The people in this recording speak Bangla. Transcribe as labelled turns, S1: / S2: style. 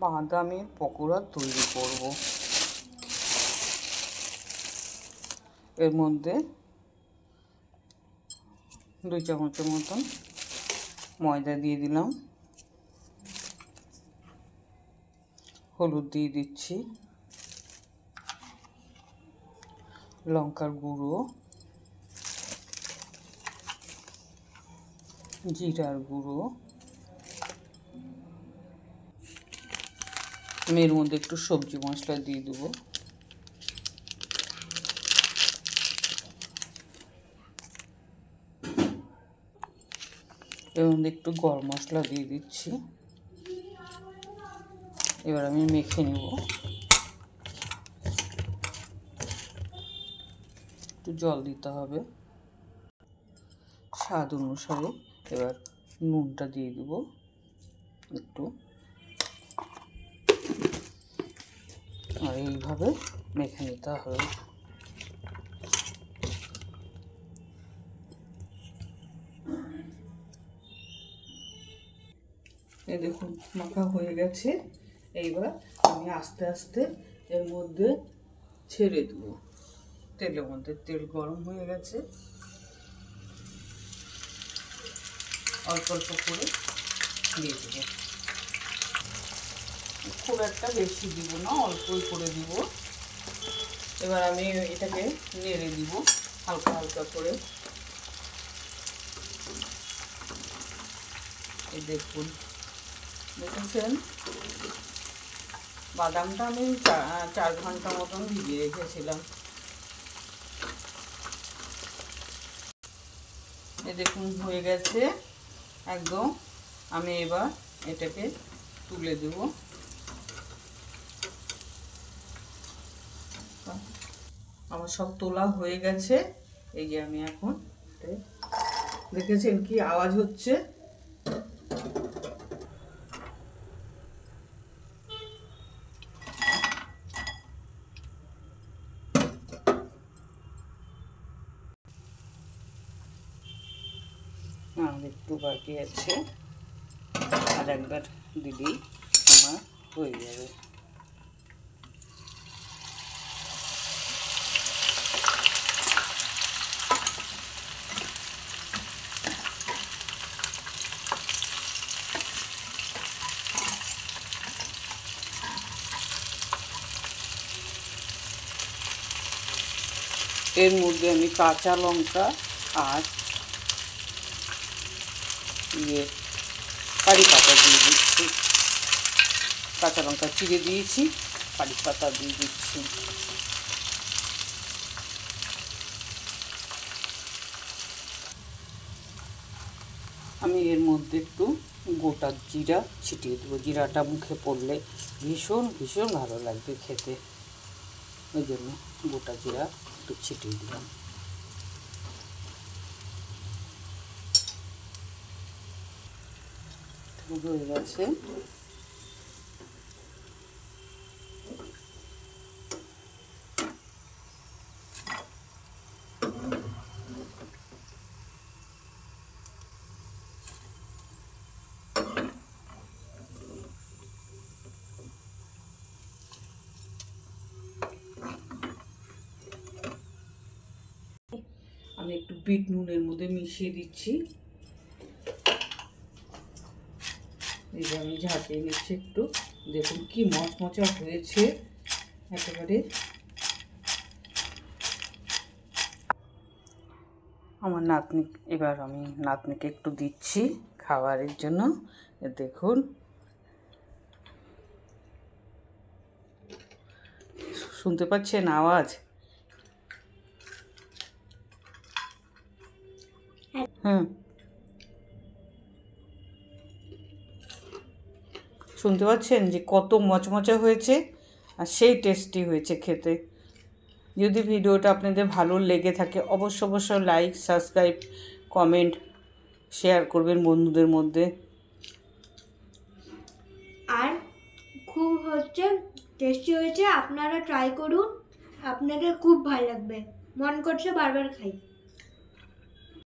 S1: বাদামের পকোড়া তৈরি করব। এর মধ্যে 2 চামচের মতন ময়দা দিয়ে দিলাম, হলুদ দিয়ে দিচ্ছি, লঙ্কার গুঁড়ো, জিরার গুঁড়ো, আমি এর মধ্যে একটু সবজি মশলা দিয়ে দেবো, এর মধ্যে একটু গরম মশলা দিয়ে দিচ্ছি। এবার আমি মেখে নেব, একটু জল দিতে হবে স্বাদ অনুসারে। এবার নুনটা দিয়ে দেব একটু, আর এইভাবে মেখে নিতে হবে। এই দেখুন মাখা হয়ে গেছে। এইবার আমি আস্তে আস্তে এর মধ্যে ছেড়ে দেবো তেলের মধ্যে। তেল গরম হয়ে গেছে, অল্প অল্প করে দিয়ে দেবো, খুব একটা বেশি দিব না, অল্পই করে দিব। এবার আমি এটাকে নেড়ে দিব হালকা হালকা করে। এই দেখুন, দেখেছেন বাদামটা আমি 4 ঘন্টা মতন ভিজিয়ে রেখেছিলাম। এই দেখুন হয়ে গেছে একদম। আমি এবার এটাকে তুলে দেব। আমার সব তোলা হয়ে গেছে। এই যে আমি এখন, দেখেছেন কি আওয়াজ হচ্ছে? আর একটু বাকি আছে, আর একবার দিলেই আমার হয়ে যাবে। এর মধ্যে আমি কাঁচা লঙ্কা আর কারি পাতা দিয়ে দিচ্ছি। কাঁচা লঙ্কা চিড়ে দিয়েছি, কারি পাতা দিয়ে দিচ্ছি। আমি এর মধ্যে একটু গোটা জিরা ছিটিয়ে দেবো। জিরাটা মুখে পড়লে ভীষণ ভীষণ ভালো লাগবে খেতে, ওই জন্য গোটা জিরা একটু ছিটিয়ে দিলাম। হয়ে গেছে। আমি একটু বিট নুনের মধ্যে মিশিয়ে দিচ্ছি। এই যে আমি ঝাঁকিয়ে নিচ্ছি একটু, দেখুন কি মচমচা হয়েছে একেবারে। আমার নাতনি, এবার আমি নাতনিকে একটু দিচ্ছি খাবারের জন্য। দেখুন শুনতে পাচ্ছেন আওয়াজ? শুনতে পাচ্ছেন যে কত মচমচা হয়েছে, আর সেই টেস্টি হয়েছে খেতে। যদি ভিডিওটা আপনাদের ভালো লেগে থাকে অবশ্যই লাইক, সাবস্ক্রাইব, কমেন্ট, শেয়ার করবেন বন্ধুদের মধ্যে।
S2: আর খুব টেস্টি হয়েছে, আপনারা ট্রাই করুন, আপনাদের খুব ভালো লাগবে, মন করছে বারবার খাই।